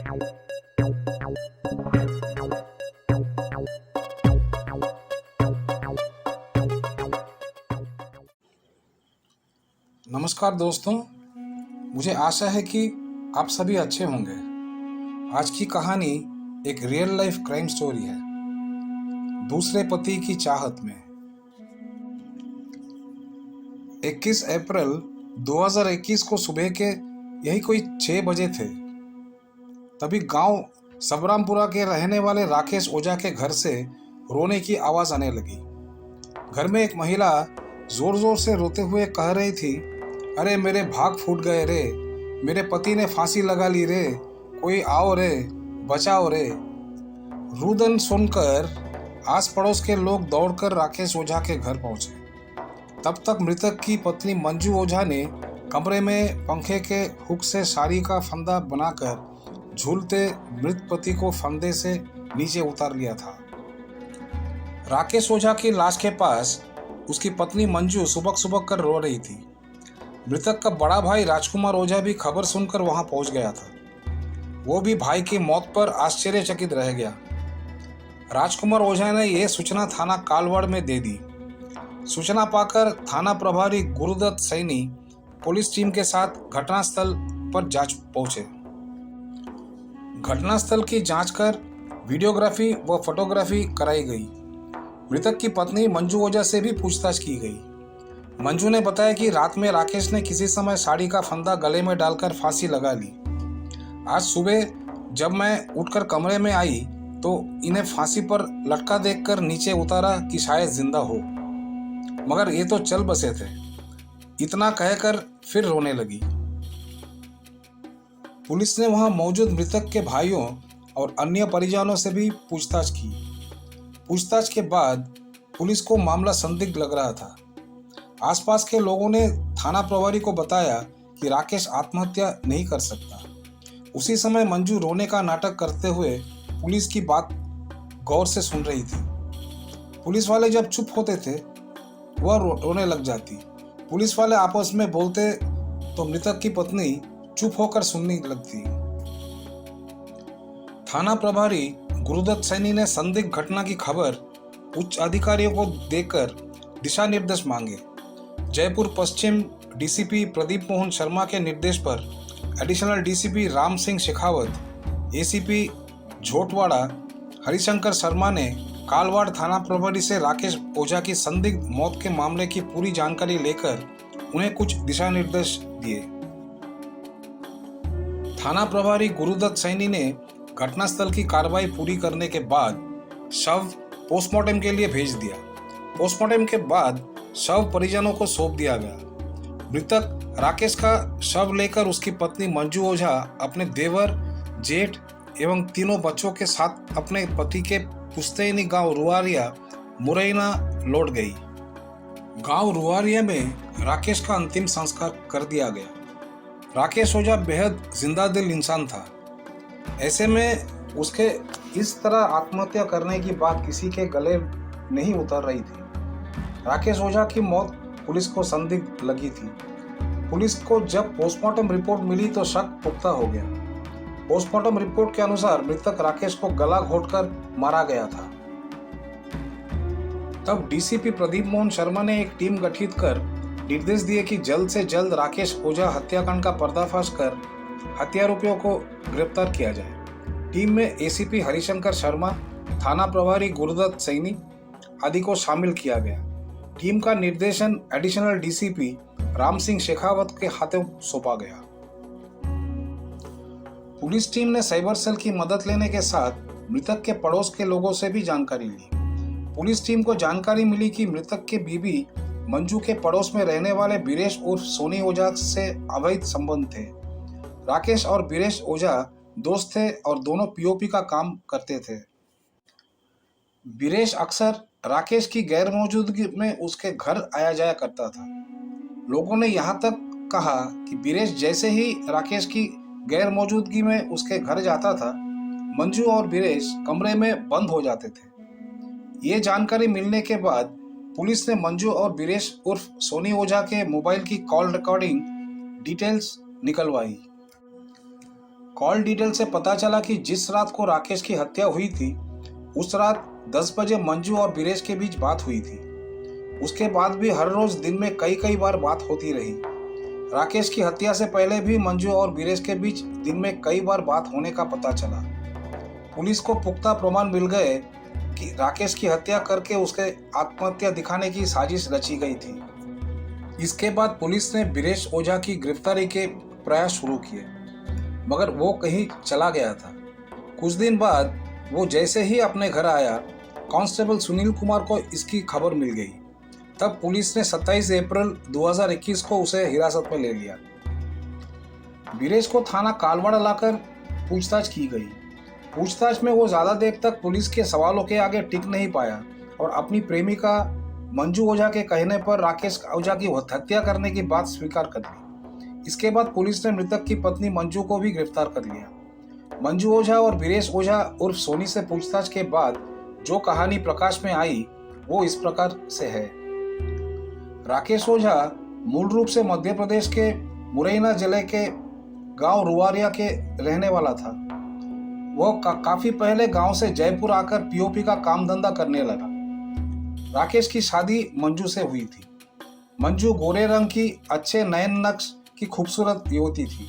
नमस्कार दोस्तों, मुझे आशा है कि आप सभी अच्छे होंगे। आज की कहानी एक रियल लाइफ क्राइम स्टोरी है, दूसरे पति की चाहत में। 21 अप्रैल 2021 को सुबह के यही कोई 6 बजे थे। तभी गांव सबरामपुरा के रहने वाले राकेश ओझा के घर से रोने की आवाज़ आने लगी। घर में एक महिला जोर जोर से रोते हुए कह रही थी, अरे मेरे भाग फूट गए रे, मेरे पति ने फांसी लगा ली रे, कोई आओ रे, बचाओ रे। रुदन सुनकर आस पड़ोस के लोग दौड़कर राकेश ओझा के घर पहुंचे। तब तक मृतक की पत्नी मंजू ओझा ने कमरे में पंखे के हुक से साड़ी का फंदा बनाकर झूलते मृत पति को फंदे से नीचे उतार लिया था। राकेश ओझा की लाश के पास उसकी पत्नी मंजू सुबक सुबक कर रो रही थी। मृतक का बड़ा भाई राजकुमार ओझा भी खबर सुनकर वहां पहुंच गया था। वो भी भाई की मौत पर आश्चर्यचकित रह गया। राजकुमार ओझा ने यह सूचना थाना कालवाड़ में दे दी। सूचना पाकर थाना प्रभारी गुरुदत्त सैनी पुलिस टीम के साथ घटनास्थल पर जांच पहुंचे। घटनास्थल की जांच कर वीडियोग्राफी व फोटोग्राफी कराई गई। मृतक की पत्नी मंजू ओझा से भी पूछताछ की गई। मंजू ने बताया कि रात में राकेश ने किसी समय साड़ी का फंदा गले में डालकर फांसी लगा ली। आज सुबह जब मैं उठकर कमरे में आई तो इन्हें फांसी पर लटका देखकर नीचे उतारा कि शायद जिंदा हो, मगर ये तो चल बसे थे। इतना कहकर फिर रोने लगी। पुलिस ने वहां मौजूद मृतक के भाइयों और अन्य परिजनों से भी पूछताछ की। पूछताछ के बाद पुलिस को मामला संदिग्ध लग रहा था। आसपास के लोगों ने थाना प्रभारी को बताया कि राकेश आत्महत्या नहीं कर सकता। उसी समय मंजू रोने का नाटक करते हुए पुलिस की बात गौर से सुन रही थी। पुलिस वाले जब चुप होते थे वह रोने लग जाती। पुलिस वाले आपस में बोलते तो मृतक की पत्नी चुप होकर सुनने लगती। थाना प्रभारी गुरुदत्त सैनी ने संदिग्ध घटना की खबर उच्च अधिकारियों को देकर दिशा निर्देश मांगे। जयपुर पश्चिम डीसीपी प्रदीप मोहन शर्मा के निर्देश पर additional DCP Ram Singh Shekhawat, ACP Jhotwara Harishankar Sharma ने कालवाड़ थाना प्रभारी से राकेश ओझा की संदिग्ध मौत के मामले की पूरी जानकारी लेकर उन्हें कुछ दिशा निर्देश दिए। थाना प्रभारी गुरुदत्त सैनी ने घटनास्थल की कार्रवाई पूरी करने के बाद शव पोस्टमार्टम के लिए भेज दिया। पोस्टमार्टम के बाद शव परिजनों को सौंप दिया गया। मृतक राकेश का शव लेकर उसकी पत्नी मंजू ओझा अपने देवर, जेठ एवं तीनों बच्चों के साथ अपने पति के पुश्तैनी गांव रुआरिया मुरैना लौट गई। गांव रुआरिया में राकेश का अंतिम संस्कार कर दिया गया। राकेश ओझा बेहद जिंदा दिल इंसान था। ऐसे में उसके इस तरह आत्महत्या करने की बात किसी के गले नहीं उतर रही थी। राकेश ओझा की मौत पुलिस को संदिग्ध लगी थी। पुलिस को जब पोस्टमार्टम रिपोर्ट मिली तो शक पुख्ता हो गया। पोस्टमार्टम रिपोर्ट के अनुसार मृतक राकेश को गला घोंटकर मारा गया था। तब डीसीपी प्रदीप मोहन शर्मा ने एक टीम गठित कर निर्देश दिए कि जल्द से जल्द राकेश ओझा हत्याकांड का पर्दाफाश कर हत्यारोपियों को गिरफ्तार किया जाए। टीम में एसीपी हरिशंकर शर्मा, थाना प्रभारी गुरुदत्त सैनी आदि को शामिल किया गया। टीम का निर्देशन एडिशनल डीसीपी राम सिंह शेखावत के हाथों सौंपा गया। पुलिस टीम ने साइबर सेल की मदद लेने के साथ मृतक के पड़ोस के लोगों से भी जानकारी ली। पुलिस टीम को जानकारी मिली कि मृतक के बीबी मंजू के पड़ोस में रहने वाले बीरेश उर्फ सोनी ओझा से अवैध संबंध थे। राकेश और बीरेश ओझा दोस्त थे और दोनों पीओपी का काम करते थे। बीरेश अक्सर राकेश की गैर मौजूदगी में उसके घर आया जाया करता था। लोगों ने यहाँ तक कहा कि बीरेश जैसे ही राकेश की गैर मौजूदगी में उसके घर जाता था, मंजू और बीरेश कमरे में बंद हो जाते थे। ये जानकारी मिलने के बाद पुलिस ने मंजू और बीरेश उर्फ सोनी ओझा के मोबाइल की कॉल रिकॉर्डिंग डिटेल्स निकलवाई। कॉल डिटेल से पता चला कि जिस रात को राकेश की हत्या हुई थी उस रात 10 बजे मंजू और बीरेश के बीच बात हुई थी। उसके बाद भी हर रोज दिन में कई कई बार बात होती रही। राकेश की हत्या से पहले भी मंजू और बीरेश के बीच दिन में कई बार बात होने का पता चला। पुलिस को पुख्ता प्रमाण मिल गए कि राकेश की हत्या करके उसके आत्महत्या दिखाने की साजिश रची गई थी। इसके बाद पुलिस ने बीरेश ओझा की गिरफ्तारी के प्रयास शुरू किए, मगर वो कहीं चला गया था। कुछ दिन बाद वो जैसे ही अपने घर आया, कांस्टेबल सुनील कुमार को इसकी खबर मिल गई। तब पुलिस ने 27 अप्रैल 2021 को उसे हिरासत में ले लिया। बीरेश को थाना कालवाड़ा लाकर पूछताछ की गई। पूछताछ में वो ज्यादा देर तक पुलिस के सवालों के आगे टिक नहीं पाया और अपनी प्रेमिका मंजू ओझा के कहने पर राकेश ओझा की हत्या करने की बात स्वीकार कर ली। इसके बाद पुलिस ने मृतक की पत्नी मंजू को भी गिरफ्तार कर लिया। मंजू ओझा और बीरेश ओझा उर्फ सोनी से पूछताछ के बाद जो कहानी प्रकाश में आई वो इस प्रकार से है। राकेश ओझा मूल रूप से मध्य प्रदेश के मुरैना जिले के गांव रुआरिया के रहने वाला था। वह काफी पहले गांव से जयपुर आकर पीओपी का काम धंधा करने लगा। राकेश की शादी मंजू से हुई थी। मंजू गोरे रंग की, अच्छे नयन नक्श की खूबसूरत युवती थी।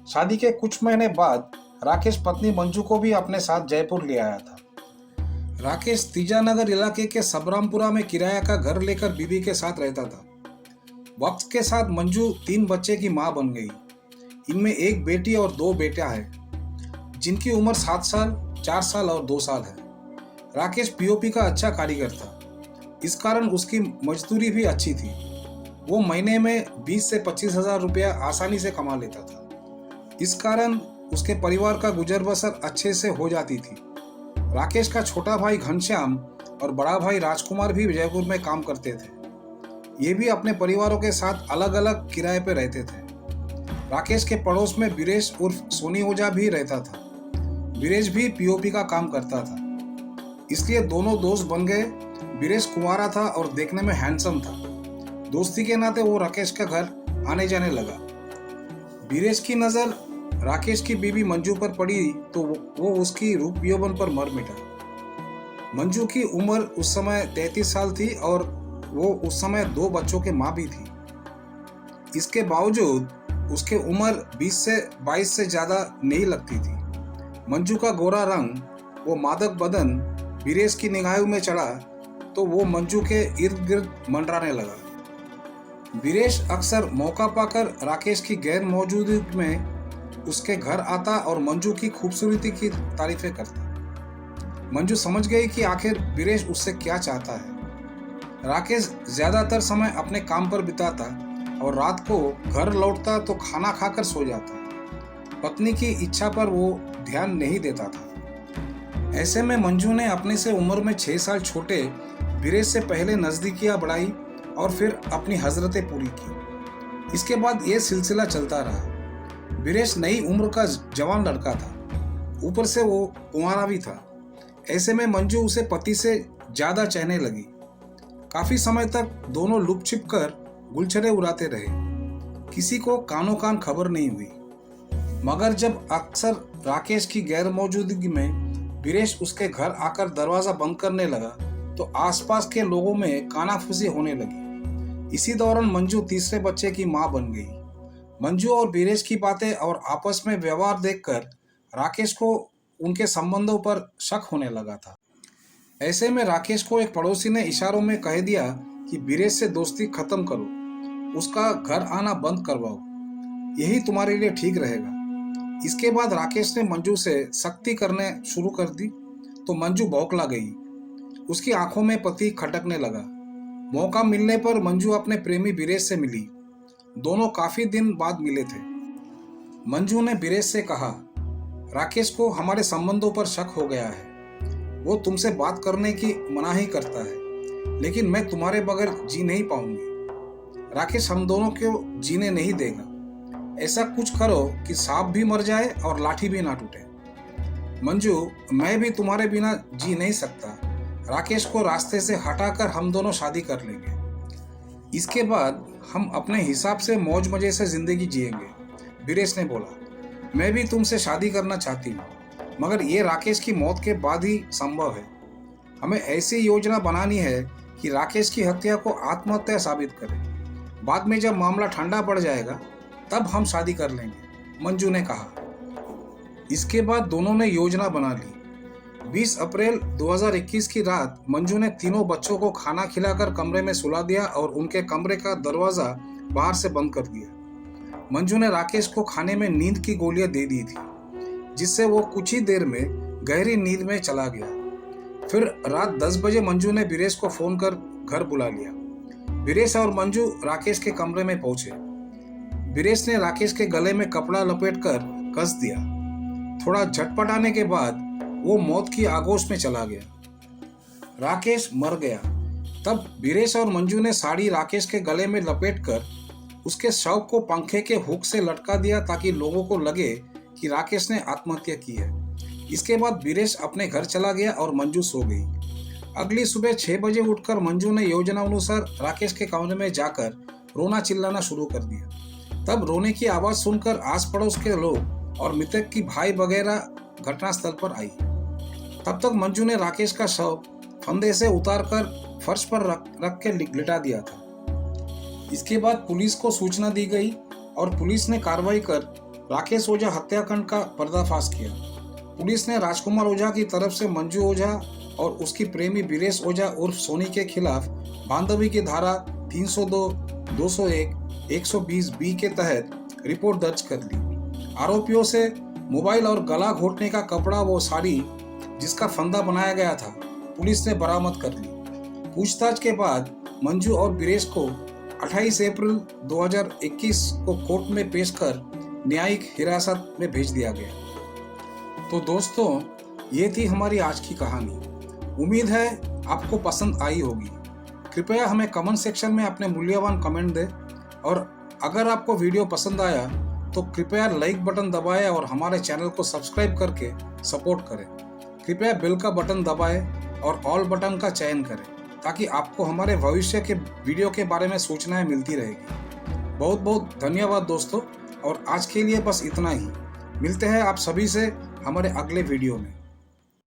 शादी के कुछ महीने बाद राकेश पत्नी मंजू को भी अपने साथ जयपुर ले आया था। राकेश तीजानगर इलाके के सबरामपुरा में किराया का घर लेकर बीवी के साथ रहता था। वक्त के साथ मंजू 3 बच्चे की मां बन गई। इनमें एक बेटी और 2 बेटा है, जिनकी उम्र 7 साल, 4 साल और 2 साल है। राकेश पीओपी का अच्छा कारीगर था, इस कारण उसकी मजदूरी भी अच्छी थी। वो महीने में 20 से 25 हजार रुपया आसानी से कमा लेता था। इस कारण उसके परिवार का गुजर बसर अच्छे से हो जाती थी। राकेश का छोटा भाई घनश्याम और बड़ा भाई राजकुमार भी जयपुर में काम करते थे। ये भी अपने परिवारों के साथ अलग अलग किराए पर रहते थे। राकेश के पड़ोस में बीरेश उर्फ सोनी ओझा भी रहता था। बीरेश भी पीओपी का काम करता था, इसलिए दोनों दोस्त बन गए। बीरेश कुंवारा था और देखने में हैंडसम था। दोस्ती के नाते वो राकेश का घर आने जाने लगा। बीरेश की नज़र राकेश की बीवी मंजू पर पड़ी तो वो उसकी रूप यौवन पर मर मिटा। मंजू की उम्र उस समय 33 साल थी और वो उस समय 2 बच्चों के माँ भी थी। इसके बावजूद उसके उम्र 20 से 22 से ज़्यादा नहीं लगती थी। मंजू का गोरा रंग, वो मादक बदन बीरेश की निगाहों में चढ़ा तो वो मंजू के इर्द गिर्द मंडराने लगा। बीरेश अक्सर मौका पाकर राकेश की गैर मौजूदगी में उसके घर आता और मंजू की खूबसूरती की तारीफें करता। मंजू समझ गई कि आखिर बीरेश उससे क्या चाहता है। राकेश ज्यादातर समय अपने काम पर बिताता और रात को घर लौटता तो खाना खाकर सो जाता। पत्नी की इच्छा पर वो ध्यान नहीं देता था। ऐसे में मंजू ने अपने से उम्र में 6 साल छोटे बीरेश से पहले नजदीकियां बढ़ाई और फिर अपनी हजरतें पूरी की। इसके बाद ये सिलसिला चलता रहा। बीरेश नई उम्र का जवान लड़का था, ऊपर से वो कुंवारा भी था। ऐसे में मंजू उसे पति से ज्यादा चाहने लगी। काफी समय तक दोनों लुप छिप कर गुलछड़े उड़ाते रहे। किसी को कानों कान खबर नहीं हुई, मगर जब अक्सर राकेश की गैर मौजूदगी में बीरेश उसके घर आकर दरवाजा बंद करने लगा तो आसपास के लोगों में कानाफूसी होने लगी। इसी दौरान मंजू तीसरे बच्चे की मां बन गई। मंजू और बीरेश की बातें और आपस में व्यवहार देखकर राकेश को उनके संबंधों पर शक होने लगा था। ऐसे में राकेश को एक पड़ोसी ने इशारों में कह दिया कि बीरेश से दोस्ती खत्म करो, उसका घर आना बंद करवाओ, यही तुम्हारे लिए ठीक रहेगा। इसके बाद राकेश ने मंजू से सख्ती करने शुरू कर दी तो मंजू बौखला गई। उसकी आंखों में पति खटकने लगा। मौका मिलने पर मंजू अपने प्रेमी बीरेश से मिली। दोनों काफी दिन बाद मिले थे। मंजू ने बीरेश से कहा, राकेश को हमारे संबंधों पर शक हो गया है। वो तुमसे बात करने की मनाही करता है, लेकिन मैं तुम्हारे बगैर जी नहीं पाऊंगी। राकेश हम दोनों को जीने नहीं देगा। ऐसा कुछ करो कि सांप भी मर जाए और लाठी भी ना टूटे। मंजू, मैं भी तुम्हारे बिना जी नहीं सकता। राकेश को रास्ते से हटाकर हम दोनों शादी कर लेंगे। इसके बाद हम अपने हिसाब से मौज मजे से जिंदगी जिएंगे, बीरेश ने बोला। मैं भी तुमसे शादी करना चाहती हूँ, मगर ये राकेश की मौत के बाद ही संभव है। हमें ऐसी योजना बनानी है कि राकेश की हत्या को आत्महत्या साबित करें। बाद में जब मामला ठंडा पड़ जाएगा तब हम शादी कर लेंगे, मंजू ने कहा। इसके बाद दोनों ने योजना बना ली। 20 अप्रैल 2021 की रात मंजू ने तीनों बच्चों को खाना खिलाकर कमरे में सुला दिया और उनके कमरे का दरवाजा बाहर से बंद कर दिया। मंजू ने राकेश को खाने में नींद की गोलियां दे दी थी, जिससे वो कुछ ही देर में गहरी नींद में चला गया। फिर रात 10 बजे मंजू ने बीरेश को फोन कर घर बुला लिया। बीरेश और मंजू राकेश के कमरे में पहुंचे। बीरेश ने राकेश के गले में कपड़ा लपेटकर कस दिया। थोड़ा झटपटाने के बाद वो मौत की आगोश में चला गया। राकेश मर गया। तब बीरेश और मंजू ने साड़ी राकेश के गले में लपेटकर उसके शव को पंखे के हुक से लटका दिया ताकि लोगों को लगे कि राकेश ने आत्महत्या की है। इसके बाद बीरेश अपने घर चला गया और मंजू सो गई। अगली सुबह 6 बजे उठकर मंजू ने योजना अनुसार राकेश के कमरे में जाकर रोना चिल्लाना शुरू कर दिया। तब रोने की आवाज सुनकर आस पड़ोस के लोग और मृतक की भाई वगैरह घटनास्थल पर आई। तब तक मंजू ने राकेश का शव फंदे से उतारकर फर्श पर रख के लिटा दिया था। इसके बाद पुलिस को सूचना दी गई और पुलिस ने कार्रवाई कर राकेश ओझा हत्याकांड का पर्दाफाश किया। पुलिस ने राजकुमार ओझा की तरफ से मंजू ओझा और उसकी प्रेमी बीरेश ओझा उर्फ सोनी के खिलाफ बांधवी की धारा 302, 201, 120 बी के तहत रिपोर्ट दर्ज कर ली। आरोपियों से मोबाइल और गला घोटने का कपड़ा व साड़ी जिसका फंदा बनाया गया था पुलिस ने बरामद कर ली। पूछताछ के बाद मंजू और बीरेश को 28 अप्रैल 2021 को कोर्ट में पेश कर न्यायिक हिरासत में भेज दिया गया। तो दोस्तों, ये थी हमारी आज की कहानी। उम्मीद है आपको पसंद आई होगी। कृपया हमें कमेंट सेक्शन में अपने मूल्यवान कमेंट दें और अगर आपको वीडियो पसंद आया तो कृपया लाइक बटन दबाएं और हमारे चैनल को सब्सक्राइब करके सपोर्ट करें। कृपया बेल का बटन दबाएं और ऑल बटन का चयन करें ताकि आपको हमारे भविष्य के वीडियो के बारे में सूचनाएं मिलती रहेगी। बहुत बहुत धन्यवाद दोस्तों, और आज के लिए बस इतना ही। मिलते हैं आप सभी से हमारे अगले वीडियो में।